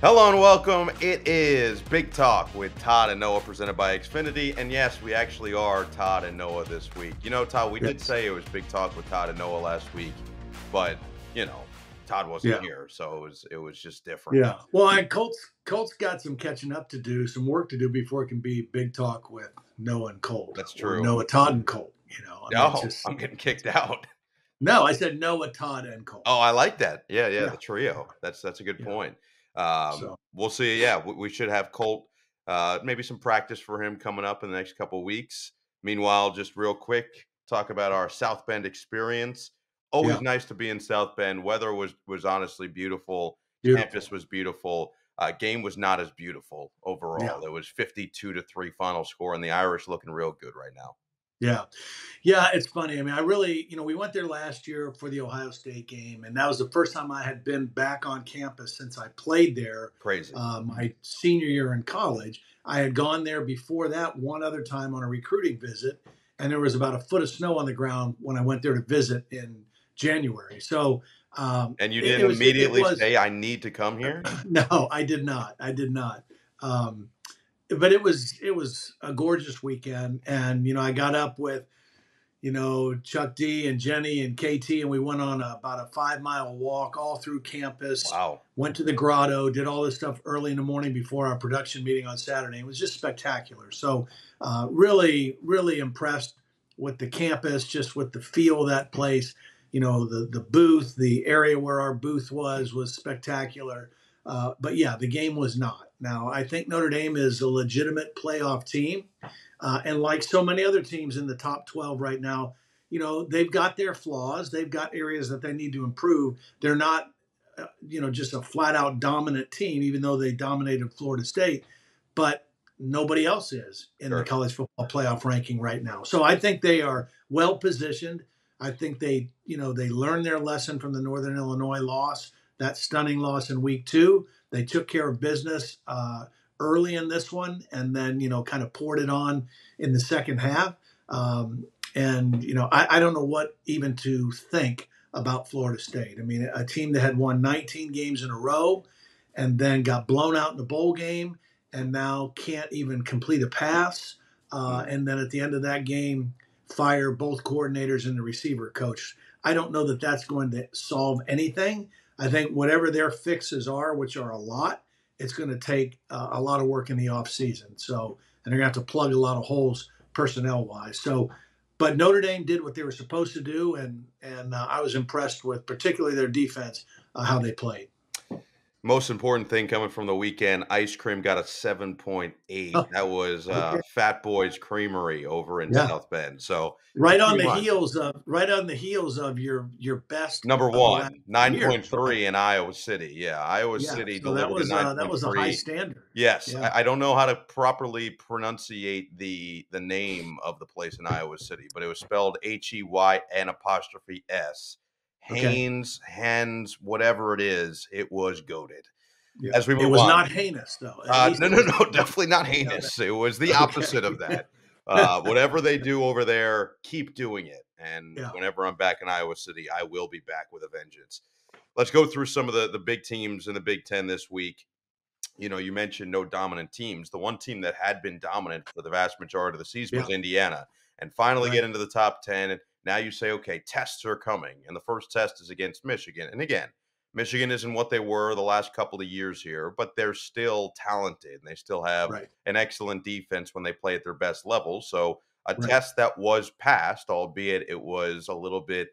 Hello and welcome. It is Big Talk with Todd and Noah presented by Xfinity. And yes, we actually are Todd and Noah this week. You know, Todd, we did say it was Big Talk with Todd and Noah last week, but Todd wasn't here, so it was just different. Yeah. Well, Colt's got some catching up to do, some work to do before it can be Big Talk with Noah and Colt. That's true. Or Noah, Todd, and Colt. I'm getting kicked out. No, I said Noah, Todd, and Colt. Oh, I like that. Yeah, the trio. That's a good point. We'll see. Yeah, we should have Colt, maybe some practice for him coming up in the next couple of weeks. Meanwhile, just real quick, talk about our South Bend experience. Always nice to be in South Bend. Weather was honestly beautiful. Campus was beautiful. Game was not as beautiful overall. Yeah. It was 52-3 final score, and the Irish looking real good right now. Yeah, it's funny. I mean, I really, we went there last year for the Ohio State game, and that was the first time I had been back on campus since I played there. Crazy. My senior year in college. I had gone there before that one other time on a recruiting visit, and there was about a foot of snow on the ground when I went there to visit in January. So, and you didn't immediately say, "I need to come here"? No, I did not. But it was a gorgeous weekend, and I got up with Chuck D and Jenny and KT, and we went on about a 5-mile walk all through campus. Wow! Went to the grotto, did all this stuff early in the morning before our production meeting on Saturday. It was just spectacular. So really, really impressed with the campus, just with the feel of that place. The booth, the area where our booth was spectacular. But yeah, the game was not. Now, I think Notre Dame is a legitimate playoff team. And like so many other teams in the top 12 right now, they've got their flaws. They've got areas that they need to improve. They're not, just a flat out dominant team, even though they dominated Florida State. But nobody else is in the college football playoff ranking right now. So I think they are well positioned. I think they learned their lesson from the Northern Illinois loss, that stunning loss in week 2. They took care of business early in this one, and then kind of poured it on in the second half. I don't know what even to think about Florida State. I mean, a team that had won 19 games in a row and then got blown out in the bowl game and now can't even complete a pass. And then at the end of that game, fire both coordinators and the receiver coach. I don't know that that's going to solve anything. I think whatever their fixes are, which are a lot, it's going to take a lot of work in the offseason. So, and they're going to have to plug a lot of holes personnel-wise. So, but Notre Dame did what they were supposed to do, and I was impressed with particularly their defense, how they played. Most important thing coming from the weekend, ice cream got a 7.8. That was Fat Boy's Creamery over in South Bend. So right on the heels of your best number one, 9.3 in Iowa City. Yeah, Iowa City delivered that was a high standard. Yes, I don't know how to properly pronunciate the name of the place in Iowa City, but it was spelled HEYN''S. Haynes, Hens, whatever it is, it was goated. Yeah. As we move on. It was not heinous, though. No, definitely not heinous. It was the opposite of that. Whatever they do over there, keep doing it. And whenever I'm back in Iowa City, I will be back with a vengeance. Let's go through some of the big teams in the Big Ten this week. You mentioned no dominant teams. The one team that had been dominant for the vast majority of the season was Indiana. And finally get into the top 10. Now you say, okay, tests are coming. And the first test is against Michigan. And again, Michigan isn't what they were the last couple of years here, but they're still talented. And they still have an excellent defense when they play at their best level. So a test that was passed, albeit it was a little bit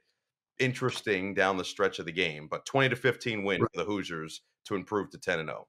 interesting down the stretch of the game. But 20-15 win for the Hoosiers to improve to 10-0.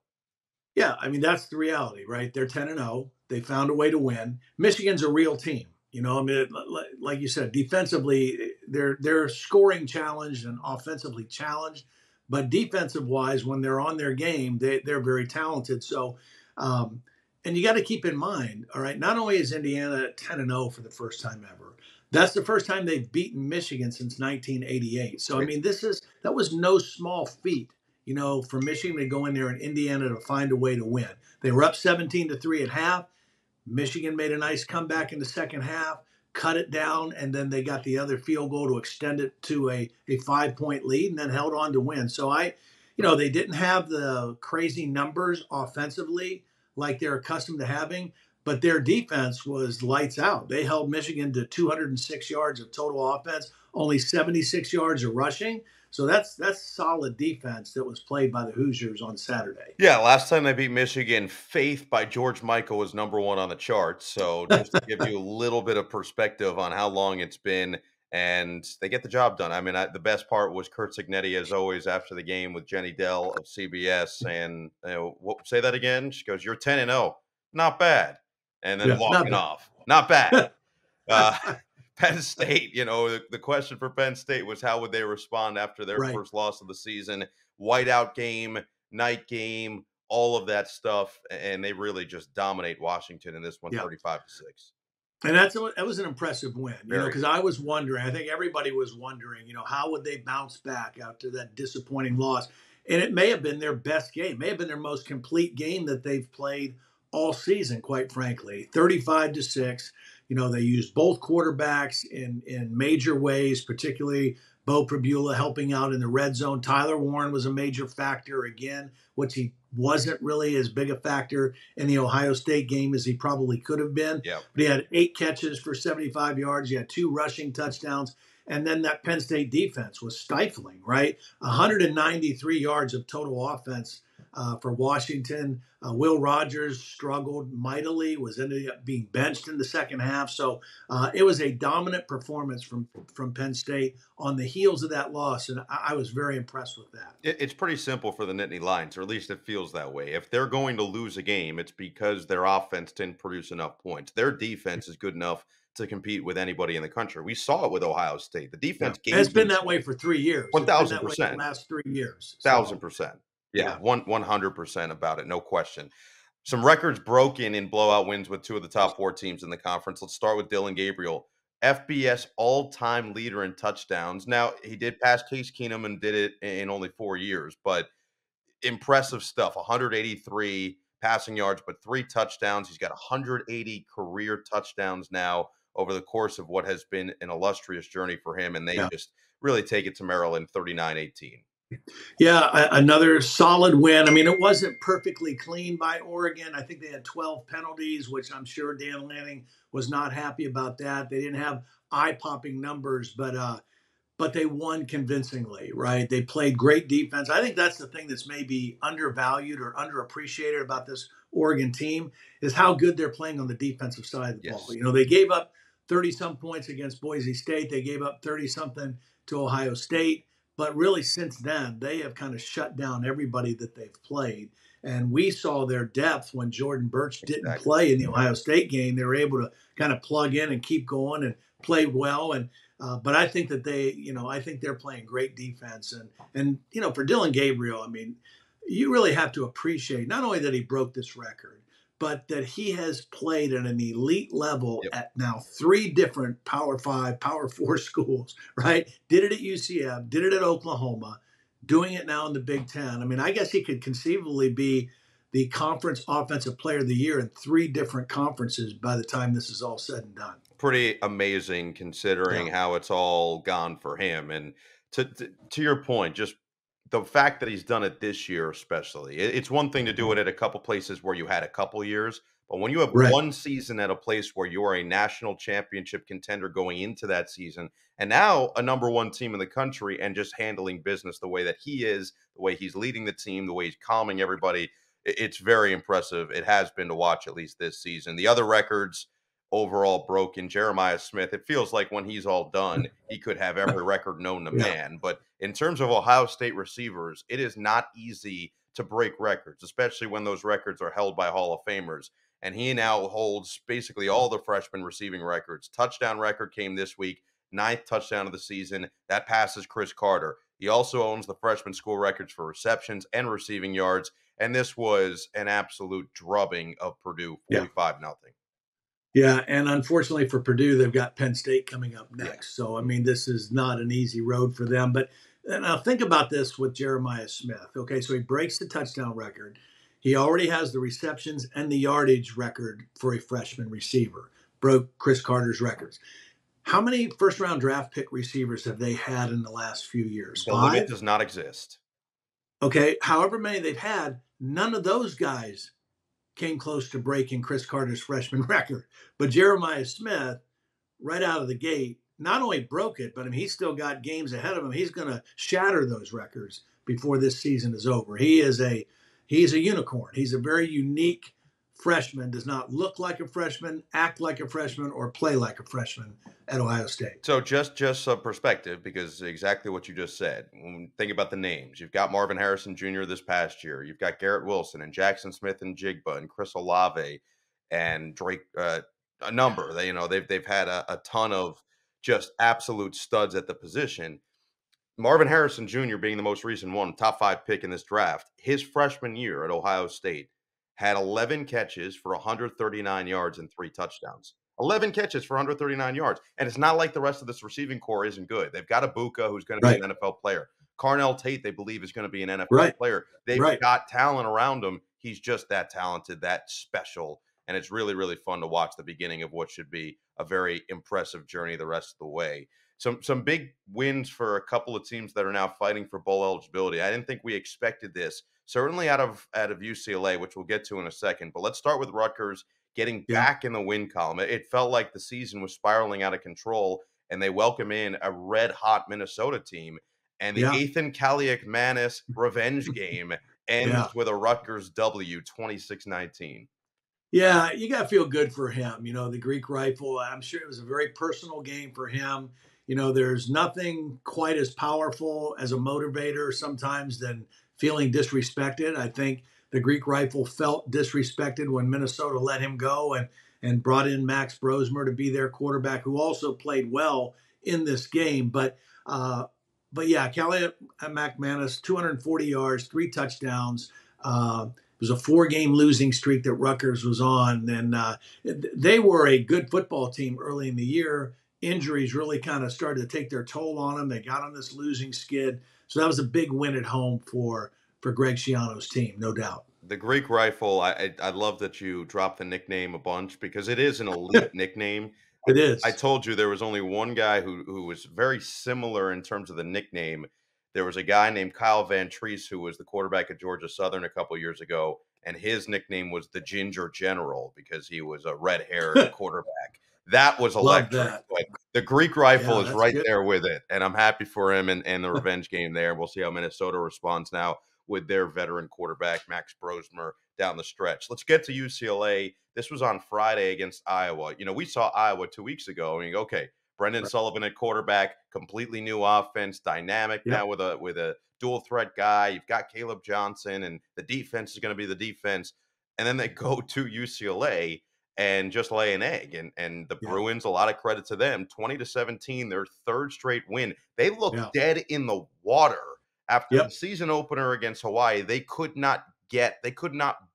Yeah, I mean, that's the reality, right? They're 10-0. They found a way to win. Michigan's a real team. Like you said, defensively, they're scoring challenged and offensively challenged, but defensive wise, when they're on their game, they're very talented. So, and you got to keep in mind, all right, not only is Indiana 10-0 for the first time ever, that's the first time they've beaten Michigan since 1988. So, I mean, that was no small feat, for Michigan to go in there and Indiana to find a way to win. They were up 17-3 at half. Michigan made a nice comeback in the second half, cut it down, and then they got the other field goal to extend it to a 5-point lead and then held on to win. So I they didn't have the crazy numbers offensively like they're accustomed to having, but their defense was lights out. They held Michigan to 206 yards of total offense, only 76 yards of rushing. So that's solid defense that was played by the Hoosiers on Saturday. Yeah, last time they beat Michigan, Faith by George Michael was #1 on the charts. So just to give you a little bit of perspective on how long it's been, and they get the job done. I mean, the best part was Kurt Signetti, as always, after the game with Jenny Dell of CBS, and say that again. She goes, "You're 10-0, not bad," and then Yeah, not walking bad. off, not bad. Uh, Penn State, the question for Penn State was how would they respond after their Right. first loss of the season? Whiteout game, night game, all of that stuff, and they really just dominate Washington in this one, Yeah. 35-6. And that was an impressive win, Very. because I was wondering, I think everybody was wondering, how would they bounce back after that disappointing loss? And it may have been their best game, may have been their most complete game that they've played all season, quite frankly. 35-6. They used both quarterbacks in major ways, particularly Bo Prabula helping out in the red zone. Tyler Warren was a major factor again, which he wasn't really as big a factor in the Ohio State game as he probably could have been. Yep. But he had 8 catches for 75 yards. He had 2 rushing touchdowns. And then that Penn State defense was stifling, right? 193 yards of total offense for Washington. Will Rogers struggled mightily, ended up being benched in the second half. So it was a dominant performance from Penn State on the heels of that loss, and I was very impressed with that. It's pretty simple for the Nittany Lions, or at least it feels that way. If they're going to lose a game, it's because their offense didn't produce enough points. Their defense is good enough to compete with anybody in the country. We saw it with Ohio State. The defense gave it's been that way for 3 years. 1,000%. The last 3 years. 1,000%. Yeah, 100% about it, no question. Some records broken in blowout wins with 2 of the top 4 teams in the conference. Let's start with Dillon Gabriel, FBS all-time leader in touchdowns. Now, he did pass Case Keenum and did it in only 4 years, but impressive stuff. 183 passing yards, but 3 touchdowns. He's got 180 career touchdowns now over the course of what has been an illustrious journey for him, and they just really take it to Maryland 39-18. Yeah, another solid win. I mean, it wasn't perfectly clean by Oregon. I think they had 12 penalties, which I'm sure Dan Lanning was not happy about that. They didn't have eye-popping numbers, but they won convincingly, right? They played great defense. I think that's the thing that's maybe undervalued or underappreciated about this Oregon team is how good they're playing on the defensive side of the ball. They gave up 30-some points against Boise State. They gave up 30-something to Ohio State. But really, since then, they have kind of shut down everybody that they've played. And we saw their depth when Jordan Birch didn't play in the Ohio State game. They were able to kind of plug in and keep going and play well. And but I think that I think they're playing great defense. And for Dillon Gabriel, I mean, you really have to appreciate not only that he broke this record, but that he has played at an elite level at now 3 different Power 5, Power 4 schools, right? Did it at UCF, did it at Oklahoma, doing it now in the Big Ten. I mean, I guess he could conceivably be the conference offensive player of the year in 3 different conferences by the time this is all said and done. Pretty amazing considering how it's all gone for him. And to your point, just the fact that he's done it this year, especially, it's one thing to do it at a couple places where you had a couple years, but when you have one season at a place where you're a national championship contender going into that season, and now a #1 team in the country and just handling business the way that he is, the way he's leading the team, the way he's calming everybody, it's very impressive. It has been to watch at least this season. The other records overall broken. Jeremiah Smith, it feels like when he's all done, he could have every record known to man. But in terms of Ohio State receivers, it is not easy to break records, especially when those records are held by Hall of Famers. And he now holds basically all the freshman receiving records. Touchdown record came this week, 9th touchdown of the season. That passes Chris Carter. He also owns the freshman school records for receptions and receiving yards. And this was an absolute drubbing of Purdue, 45-0. Yeah, and unfortunately for Purdue, they've got Penn State coming up next. So, I mean, this is not an easy road for them. But now think about this with Jeremiah Smith. Okay, so he breaks the touchdown record. He already has the receptions and the yardage record for a freshman receiver. Broke Chris Carter's records. How many first-round draft pick receivers have they had in the last few years? The limit does not exist. Okay. However many they've had, none of those guys came close to breaking Chris Carter's freshman record. But Jeremiah Smith, right out of the gate, not only broke it, but I mean, he's still got games ahead of him. He's going to shatter those records before this season is over. He's a unicorn. He's a very unique freshman. Does not look like a freshman, act like a freshman, or play like a freshman at Ohio State. So just some perspective, because exactly what you just said. When we think about the names, you've got Marvin Harrison Jr. this past year. You've got Garrett Wilson and Jackson Smith and Jigba and Chris Olave and Drake. A number. They've had a ton of just absolute studs at the position. Marvin Harrison Jr. being the most recent one, top 5 pick in this draft. His freshman year at Ohio State had 11 catches for 139 yards and 3 touchdowns. 11 catches for 139 yards. And it's not like the rest of this receiving core isn't good. They've got Ibuka, who's going to be an NFL player. Carnell Tate, they believe, is going to be an NFL player. They've got talent around him. He's just that talented, that special. And it's really, really fun to watch the beginning of what should be a very impressive journey the rest of the way. Some big wins for a couple of teams that are now fighting for bowl eligibility. I didn't think we expected this, certainly out of UCLA, which we'll get to in a second. But let's start with Rutgers getting back in the win column. It felt like the season was spiraling out of control, and they welcome in a red-hot Minnesota team. And the Ethan Kaliakmanis revenge game ends with a Rutgers W, 26-19. Yeah, you got to feel good for him. The Greek Rifle, I'm sure it was a very personal game for him. There's nothing quite as powerful as a motivator sometimes than feeling disrespected. I think the Greek Rifle felt disrespected when Minnesota let him go and brought in Max Brosmer to be their quarterback, who also played well in this game. But yeah, Kaliakmanis, 240 yards, 3 touchdowns. It was a 4-game losing streak that Rutgers was on. And they were a good football team early in the year. Injuries really kind of started to take their toll on them. They got on this losing skid. So that was a big win at home for Greg Schiano's team, no doubt. The Greek Rifle, I love that you dropped the nickname a bunch, because it is an elite nickname. It is. I told you there was only one guy who was very similar in terms of the nickname. There was a guy named Kyle Van Treese, who was the quarterback at Georgia Southern a couple of years ago, and his nickname was the Ginger General because he was a red-haired quarterback. That was electric. But the Greek Rifle is right there with it, and I'm happy for him and the revenge game there. We'll see how Minnesota responds now with their veteran quarterback, Max Brosmer, down the stretch. Let's get to UCLA. This was on Friday against Iowa. We saw Iowa 2 weeks ago, and you go, okay, Brendan Sullivan at quarterback, completely new offense, dynamic now with a dual threat guy. You've got Caleb Johnson, and the defense is going to be the defense. And then they go to UCLA and just lay an egg. And the Bruins, a lot of credit to them, 20-17, their 3rd straight win. They look dead in the water after the season opener against Hawaii. They could not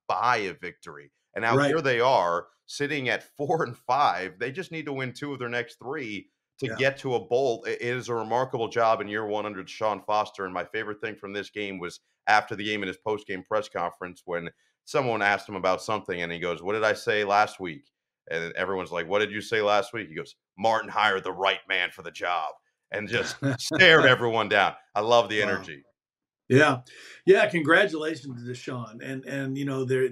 buy a victory. And now here they are sitting at 4-5. They just need to win 2 of their next 3 to get to a bowl. It is a remarkable job in year 1 under Sean Foster. And my favorite thing from this game was after the game in his post-game press conference when someone asked him about something and he goes, "What did I say last week?" And everyone's like, "What did you say last week?" He goes, "Martin hired the right man for the job," and just stared everyone down. I love the energy. Yeah. Congratulations to Deshaun. And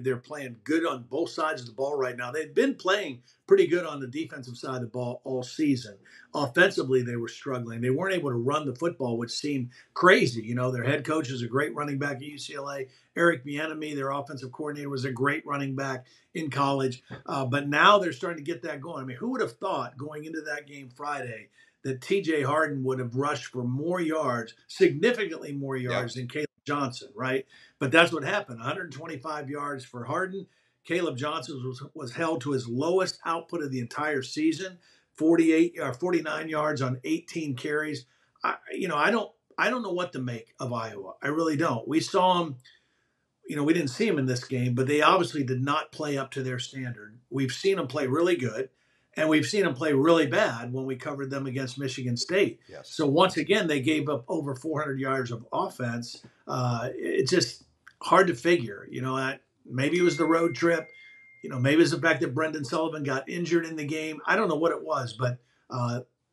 they're playing good on both sides of the ball right now. They've been playing pretty good on the defensive side of the ball all season. Offensively, they were struggling. They weren't able to run the football, which seemed crazy. Their head coach is a great running back at UCLA. Eric Bieniemy, their offensive coordinator, was a great running back in college. But now they're starting to get that going. I mean, who would have thought going into that game Friday that TJ Harden would have rushed for more yards, significantly more yards than Caleb Johnson, right? But that's what happened. 125 yards for Harden. Caleb Johnson was held to his lowest output of the entire season, 49 yards on 18 carries. I don't know what to make of Iowa. I really don't. We saw them, we didn't see them in this game, but they obviously did not play up to their standard. We've seen them play really good. And we've seen them play really bad when we covered them against Michigan State. Yes. So once again, they gave up over 400 yards of offense. It's just hard to figure. Maybe it was the road trip. Maybe it's the fact that Brendan Sullivan got injured in the game. I don't know what it was, but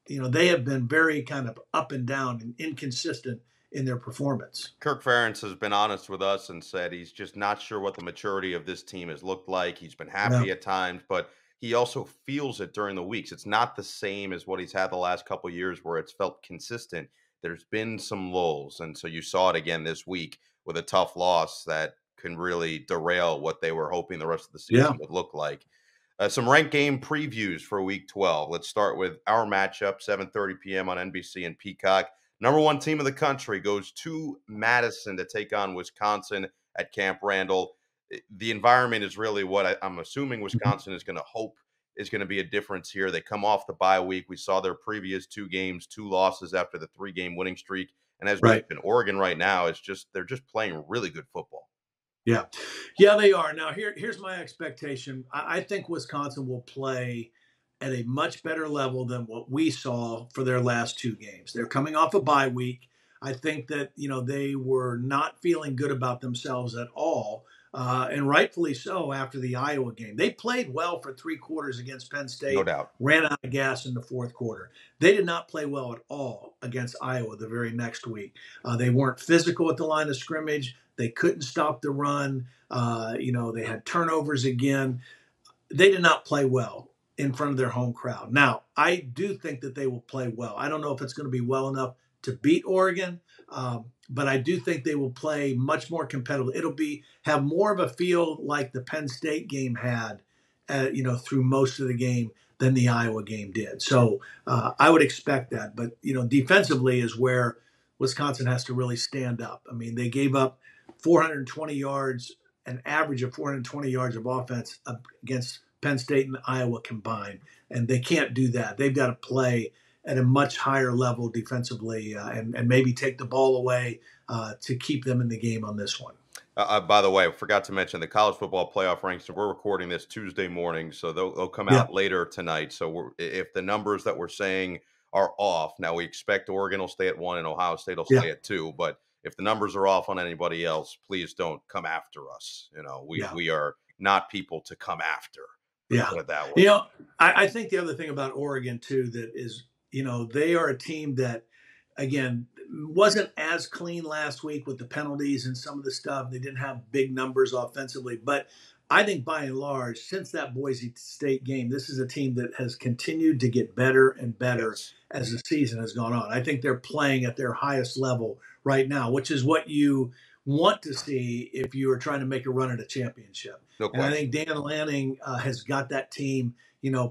they have been very kind of up and down and inconsistent in their performance. Kirk Ferentz has been honest with us and said he's just not sure what the maturity of this team has looked like. He's been Yeah. happy at times, but he also feels it during the weeks. It's not the same as what he's had the last couple of years where it's felt consistent. There's been some lulls, and so you saw it again this week with a tough loss that can really derail what they were hoping the rest of the Yeah. season would look like. Some ranked game previews for Week 12. Let's start with our matchup, 7:30 p.m. on NBC and Peacock. Number one team in the country goes to Madison to take on Wisconsin at Camp Randall. The environment is really what I'm assuming Wisconsin is going to hope is going to be a difference here. They come off the bye week. We saw their previous 2 games, 2 losses after the 3-game winning streak. And as Right. mentioned, Oregon right now is they're just playing really good football. Yeah. Yeah, they are. Now, here's my expectation. I think Wisconsin will play at a much better level than what we saw for their last 2 games. They're coming off a bye week. I think that, they were not feeling good about themselves at all, and rightfully so after the Iowa game. They played well for 3 quarters against Penn State. No doubt. Ran out of gas in the 4th quarter. They did not play well at all against Iowa the very next week. They weren't physical at the line of scrimmage. They couldn't stop the run. They had turnovers again. They did not play well in front of their home crowd. Now, I do think that they will play well. I don't know if it's going to be well enough to beat Oregon, but I do think they will play much more competitive. It'll have more of a feel like the Penn State game had, through most of the game than the Iowa game did. So I would expect that. But, defensively is where Wisconsin has to really stand up. I mean, they gave up 420 yards, an average of 420 yards of offense against Penn State and Iowa combined, and they can't do that. They've got to play at a much higher level defensively and maybe take the ball away to keep them in the game on this one. By the way, I forgot to mention the college football playoff ranks. We're recording this Tuesday morning, so they'll come out later tonight. So if the numbers that we're saying are off, now we expect Oregon will stay at 1 and Ohio State will stay at 2, but if the numbers are off on anybody else, please don't come after us. We are not people to come after. Put it that way. I think the other thing about Oregon too that is, they are a team that, again, wasn't as clean last week with the penalties and some of the stuff. They didn't have big numbers offensively, but I think by and large, since that Boise State game, this is a team that has continued to get better and better as the season has gone on. I think they're playing at their highest level right now, which is what you want to see if you are trying to make a run at a championship. And I think Dan Lanning has got that team,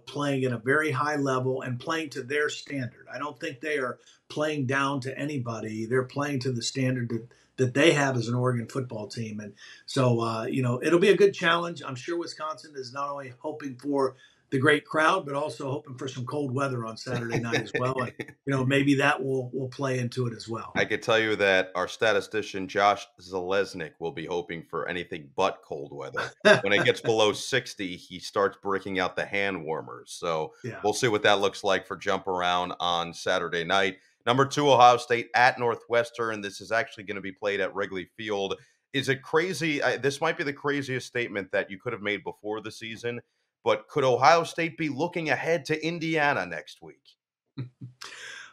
playing at a very high level and playing to their standard. I don't think they are playing down to anybody. They're playing to the standard that they have as an Oregon football team. And so, it'll be a good challenge. I'm sure Wisconsin is not only hoping for the great crowd, but also hoping for some cold weather on Saturday night as well. And, maybe that will play into it as well. I could tell you that our statistician, Josh Zalesnik, will be hoping for anything but cold weather. When it gets below 60, he starts breaking out the hand warmers. So we'll see what that looks like for jump around on Saturday night. Number 2, Ohio State at Northwestern. This is actually going to be played at Wrigley Field. Is it crazy? This might be the craziest statement that you could have made before the season. But could Ohio State be looking ahead to Indiana next week?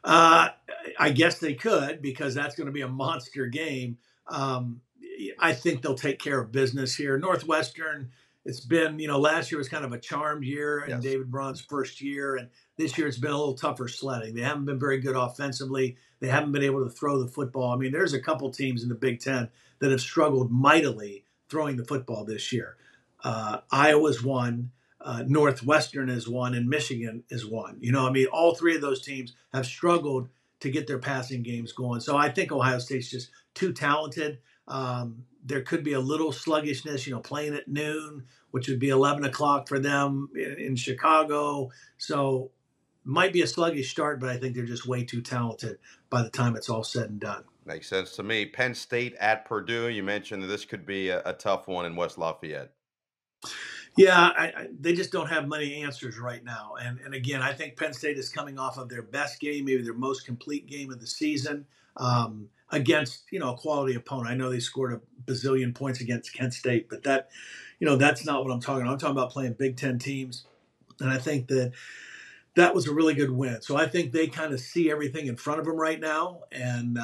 I guess they could, because that's going to be a monster game. I think they'll take care of business here. Northwestern, it's been, last year was kind of a charmed year in David Braun's first year. And this year it's been a little tougher sledding. They haven't been very good offensively. They haven't been able to throw the football. I mean, there's a couple teams in the Big Ten that have struggled mightily throwing the football this year. Iowa's one. Northwestern is one, and Michigan is one. All 3 of those teams have struggled to get their passing games going. So I think Ohio State's just too talented. There could be a little sluggishness, playing at noon, which would be 11 o'clock for them in Chicago. So might be a sluggish start, but I think they're just way too talented by the time it's all said and done. Makes sense to me. Penn State at Purdue. You mentioned that this could be a tough one in West Lafayette. Yeah, they just don't have many answers right now. And again, I think Penn State is coming off of their best game, maybe their most complete game of the season, against, a quality opponent. I know they scored a bazillion points against Kent State, but that's not what I'm talking about. I'm talking about playing Big Ten teams. And I think that was a really good win. So I think they kind of see everything in front of them right now. And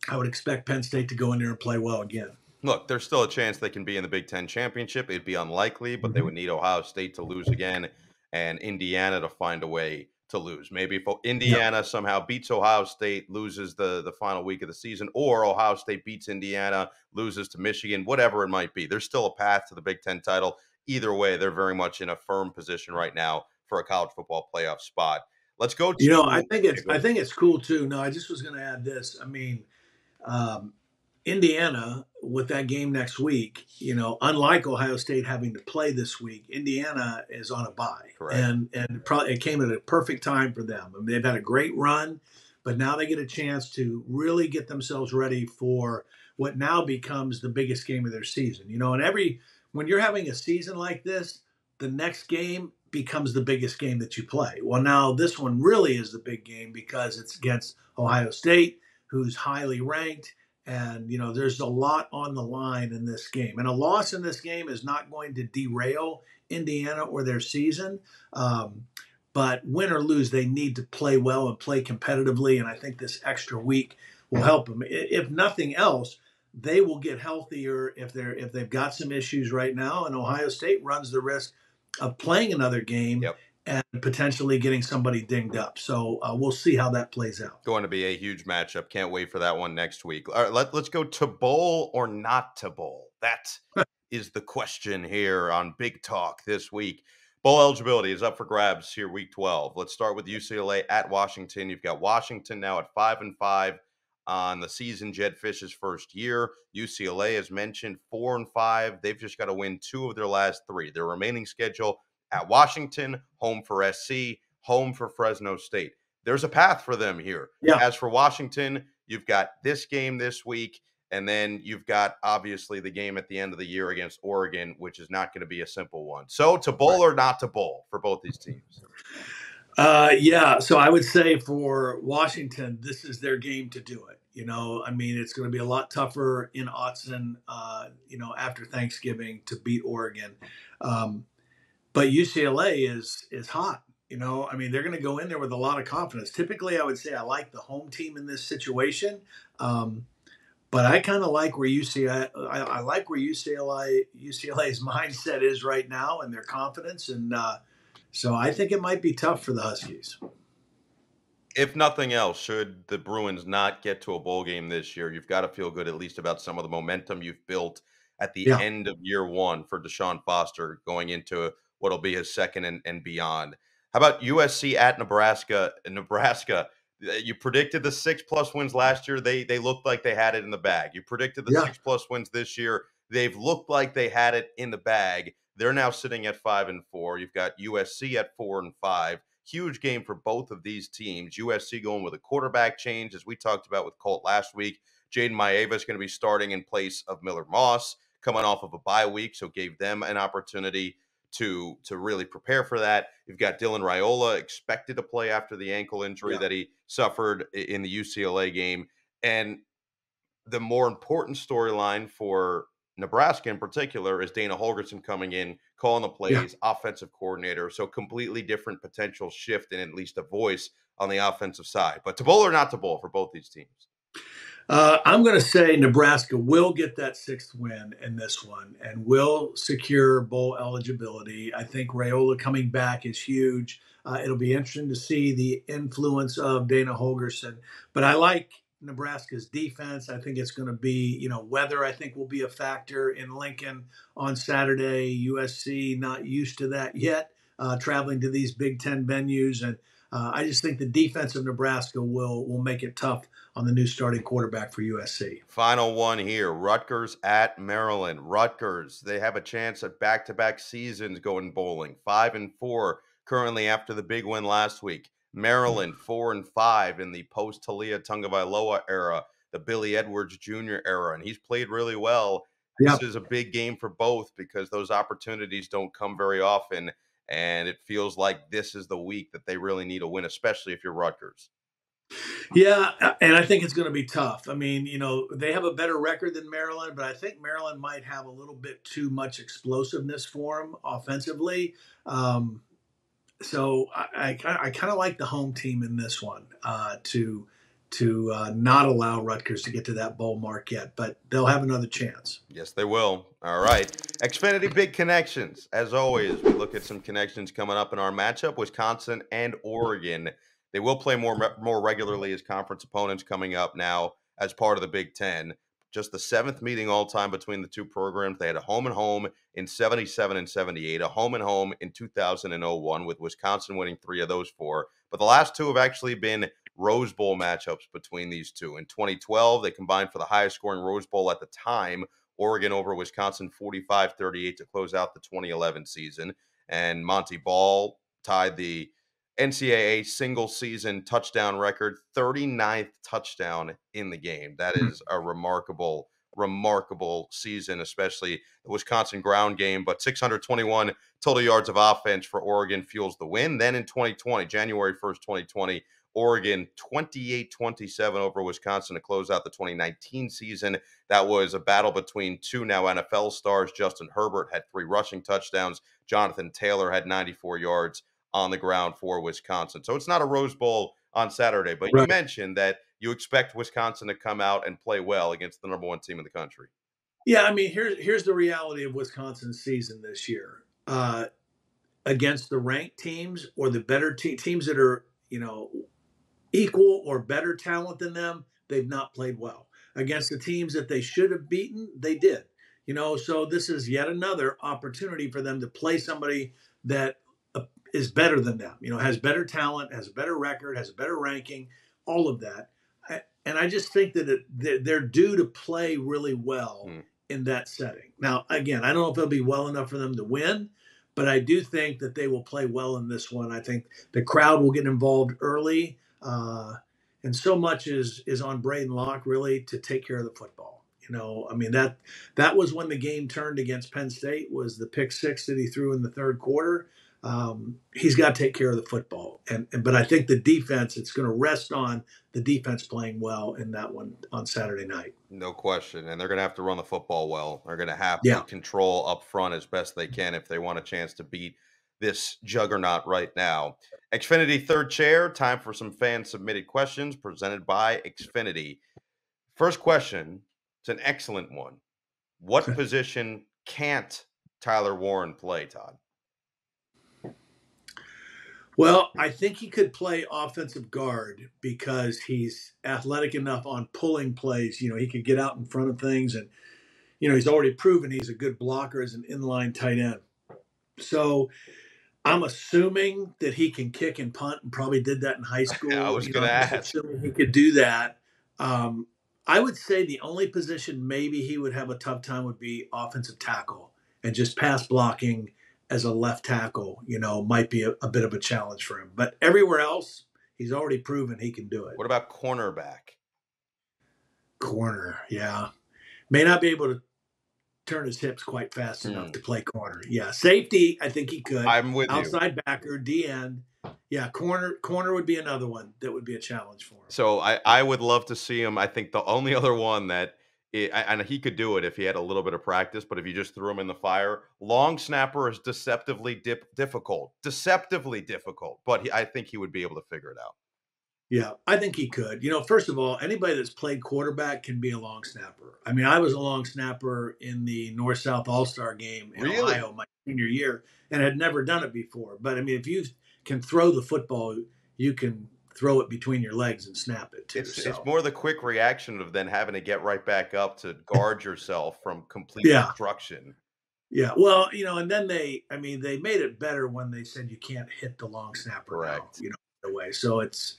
I would expect Penn State to go in there and play well again. Look, there's still a chance they can be in the Big Ten championship. It'd be unlikely, but they would need Ohio State to lose again and Indiana to find a way to lose. Maybe if Yeah. Indiana somehow beats Ohio State, loses the final week of the season, or Ohio State beats Indiana, loses to Michigan, whatever it might be. There's still a path to the Big Ten title. Either way, they're very much in a firm position right now for a college football playoff spot. Let's go I to think it's cool too. No, I just was going to add this. I mean, um, Indiana with that game next week, unlike Ohio State having to play this week, Indiana is on a bye, correct. And probably it came at a perfect time for them. I mean, they've had a great run, but now they get a chance to really get themselves ready for what now becomes the biggest game of their season. And when you're having a season like this, the next game becomes the biggest game that you play. Well, now this one really is the big game because it's against Ohio State, who's highly ranked. And, there's a lot on the line in this game. And a loss in this game is not going to derail Indiana or their season. But win or lose, they need to play well and play competitively. And I think this extra week will help them. If nothing else, they will get healthier if they've got some issues right now. And Ohio State runs the risk of playing another game. Yep. And potentially getting somebody dinged up. So we'll see how that plays out. Going to be a huge matchup. Can't wait for that one next week. All right, let's go to bowl or not to bowl. That is the question here on Big Talk this week. Bowl eligibility is up for grabs here week 12. Let's start with UCLA at Washington. You've got Washington now at 5-5 on the season, Jed Fish's first year. UCLA, as mentioned, 4-5. They've just got to win 2 of their last 3. Their remaining schedule at Washington, home for SC, home for Fresno State. There's a path for them here. Yeah. As for Washington, you've got this game this week, and then you've got obviously the game at the end of the year against Oregon, which is not going to be a simple one. So to bowl or not to bowl for both these teams? Yeah. So I would say for Washington, this is their game to do it. I mean, it's going to be a lot tougher in Autzen, after Thanksgiving to beat Oregon. But UCLA is hot. I mean, they're going to go in there with a lot of confidence. Typically, I would say I like the home team in this situation, but I kind of like where I like where UCLA's mindset is right now and their confidence, and so I think it might be tough for the Huskies. If nothing else, should the Bruins not get to a bowl game this year, you've got to feel good at least about some of the momentum you've built at the end of year one for Deshaun Foster going into what'll be his second and beyond. How about USC at Nebraska? Nebraska, you predicted the 6+ wins last year. They looked like they had it in the bag. You predicted the 6+ wins this year. They've looked like they had it in the bag. They're now sitting at 5-4. You've got USC at 4-5. Huge game for both of these teams. USC going with a quarterback change, as we talked about with Colt last week. Jaden Maeva is going to be starting in place of Miller Moss, coming off of a bye week, so gave them an opportunity to really prepare for that. You've got Dylan Raiola expected to play after the ankle injury that he suffered in the UCLA game. And the more important storyline for Nebraska in particular is Dana Holgorsen coming in, calling the plays, offensive coordinator. So completely different potential shift and at least a voice on the offensive side. But to bowl or not to bowl for both these teams? I'm going to say Nebraska will get that 6th win in this one and will secure bowl eligibility. I think Raiola coming back is huge. It'll be interesting to see the influence of Dana Holgorsen. But I like Nebraska's defense. I think it's going to be, weather I think will be a factor in Lincoln on Saturday. USC not used to that yet, traveling to these Big Ten venues. And I just think the defense of Nebraska will make it tough on the new starting quarterback for USC. Final one here, Rutgers at Maryland. Rutgers, they have a chance at back-to-back seasons going bowling. 5-4 currently after the big win last week. Maryland 4-5 in the post-Talia Tagovailoa era, the Billy Edwards Jr. era, and he's played really well. This is a big game for both because those opportunities don't come very often, and it feels like this is the week that they really need a win, especially if you're Rutgers. Yeah, and I think it's going to be tough. I mean, they have a better record than Maryland, but I think Maryland might have a little bit too much explosiveness for them offensively. So I kind of like the home team in this one to not allow Rutgers to get to that bowl mark yet, but they'll have another chance. Yes, they will. All right. Xfinity Big Connections. As always, we look at some connections coming up in our matchup, Wisconsin and Oregon. They will play more regularly as conference opponents coming up now as part of the Big Ten. Just the 7th meeting all time between the two programs. They had a home and home in 77 and 78, a home and home in 2001, with Wisconsin winning 3 of those 4. But the last 2 have actually been Rose Bowl matchups between these two. In 2012, they combined for the highest scoring Rose Bowl at the time, Oregon over Wisconsin 45-38 to close out the 2011 season. And Monty Ball tied the NCAA single season touchdown record, 39th touchdown in the game. That is a remarkable season, especially the Wisconsin ground game. But 621 total yards of offense for Oregon fuels the win. Then in 2020, January 1st, 2020, Oregon 28-27 over Wisconsin to close out the 2019 season. That was a battle between 2 now NFL stars. Justin Herbert had 3 rushing touchdowns. Jonathan Taylor had 94 yards on the ground for Wisconsin. So it's not a Rose Bowl on Saturday, but right. You mentioned that you expect Wisconsin to come out and play well against the number 1 team in the country. Yeah, I mean, here's the reality of Wisconsin's season this year. Against the ranked teams or the better teams that are, equal or better talent than them, they've not played well. Against the teams that they should have beaten, they did. So this is yet another opportunity for them to play somebody that is better than them, has better talent, has a better record, has a better ranking, all of that. And I just think that they're due to play really well in that setting. Now, again, I don't know if it'll be well enough for them to win, but I do think that they will play well in this one. I think the crowd will get involved early. And so much is on Braden Locke really to take care of the football. That was when the game turned against Penn State, was the pick 6 that he threw in the third quarter. He's got to take care of the football. But I think the defense, it's going to rest on the defense playing well in that one on Saturday night. No question. And they're going to have to run the football well. They're going to have to control up front as best they can if they want a chance to beat this juggernaut right now. Xfinity third chair, time for some fan-submitted questions presented by Xfinity. First question, it's an excellent one. What position can't Tyler Warren play, Todd? Well, I think he could play offensive guard because he's athletic enough on pulling plays. He could get out in front of things, and, he's already proven he's a good blocker as an inline tight end. So I'm assuming that he can kick and punt, and probably did that in high school. I was going to ask. Assuming he could do that. I would say the only position maybe he would have a tough time would be offensive tackle, and just pass blocking as a left tackle, might be a bit of a challenge for him. But everywhere else, he's already proven he can do it. What about cornerback? Corner, yeah. May not be able to turn his hips quite fast enough to play corner. Yeah, safety, I think he could. I'm with you. Outside backer, D-end. Yeah, corner would be another one that would be a challenge for him. So I would love to see him. I think the only other one that and he could do it if he had a little bit of practice, but if you just threw him in the fire, long snapper is deceptively difficult, but I think he would be able to figure it out. Yeah, I think he could. First of all, anybody that's played quarterback can be a long snapper. I mean, I was a long snapper in the North-South All-Star game in Ohio my senior year and had never done it before. But, I mean, if you can throw the football, you can throw it between your legs and snap it too. It's more the quick reaction of then having to get right back up to guard yourself from complete destruction. Yeah, well, and then they made it better when they said you can't hit the long snapper. Correct. Now, away. So it's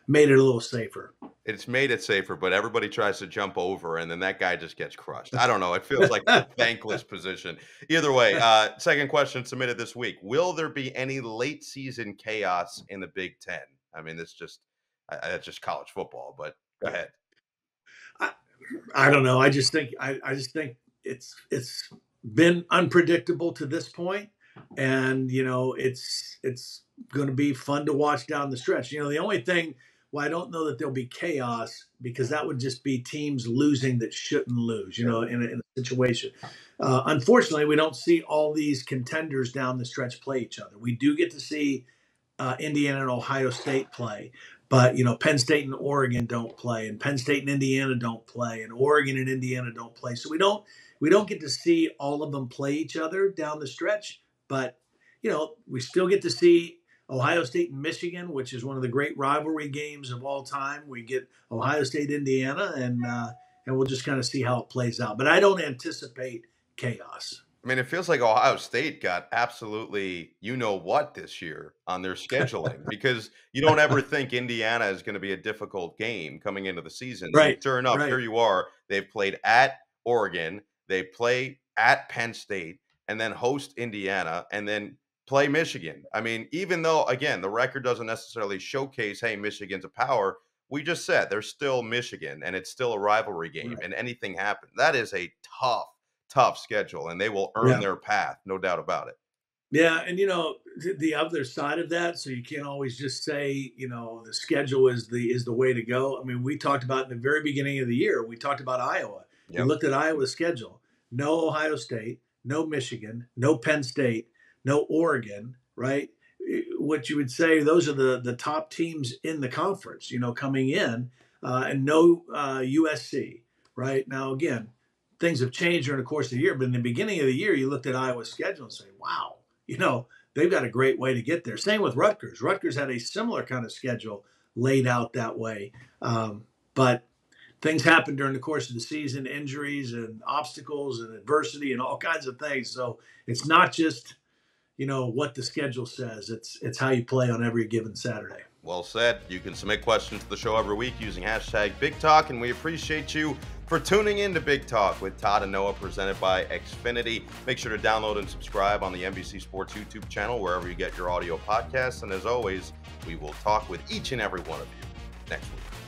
made it a little safer. It's made it safer, but everybody tries to jump over, and then that guy just gets crushed. I don't know. It feels like a thankless position. Either way, second question submitted this week. Will there be any late season chaos in the Big Ten? I mean, that's just college football, but go ahead. I don't know. I just think it's been unpredictable to this point, and it's going to be fun to watch down the stretch. The only thing, I don't know that there'll be chaos, because that would just be teams losing that shouldn't lose. In a situation. Unfortunately, we don't see all these contenders down the stretch play each other. We do get to see Indiana and Ohio State play. But, Penn State and Oregon don't play, and Penn State and Indiana don't play, and Oregon and Indiana don't play. So we don't get to see all of them play each other down the stretch. But, we still get to see Ohio State and Michigan, which is one of the great rivalry games of all time. We get Ohio State, Indiana, and we'll just kind of see how it plays out. But I don't anticipate chaos. I mean, it feels like Ohio State got absolutely what this year on their scheduling because you don't ever think Indiana is going to be a difficult game coming into the season. Right. And sure enough, right. Here you are. They've played at Oregon, they play at Penn State, and then host Indiana, and then play Michigan. I mean, even though, again, the record doesn't necessarily showcase, hey, Michigan's a power, we just said they're still Michigan, and it's still a rivalry game, and anything happens. That is a tough schedule, and they will earn their path, no doubt about it. Yeah, and the other side of that, so you can't always just say the schedule is the way to go. I mean, we talked about in the very beginning of the year, we talked about Iowa. We looked at Iowa's schedule. No Ohio State, no Michigan, no Penn State, no Oregon, right? What you would say, those are the top teams in the conference, coming in, and no USC, right? Now, again, things have changed during the course of the year, but in the beginning of the year, you looked at Iowa's schedule and say, wow, they've got a great way to get there. Same with Rutgers. Rutgers had a similar kind of schedule laid out that way. But things happen during the course of the season, injuries and obstacles and adversity and all kinds of things. So it's not just, what the schedule says. It's how you play on every given Saturday. Well said. You can submit questions to the show every week using hashtag Big Talk, and we appreciate you for tuning in to Big Talk with Todd and Noah, presented by Xfinity. Make sure to download and subscribe on the NBC Sports YouTube channel, wherever you get your audio podcasts. And as always, we will talk with each and every one of you next week.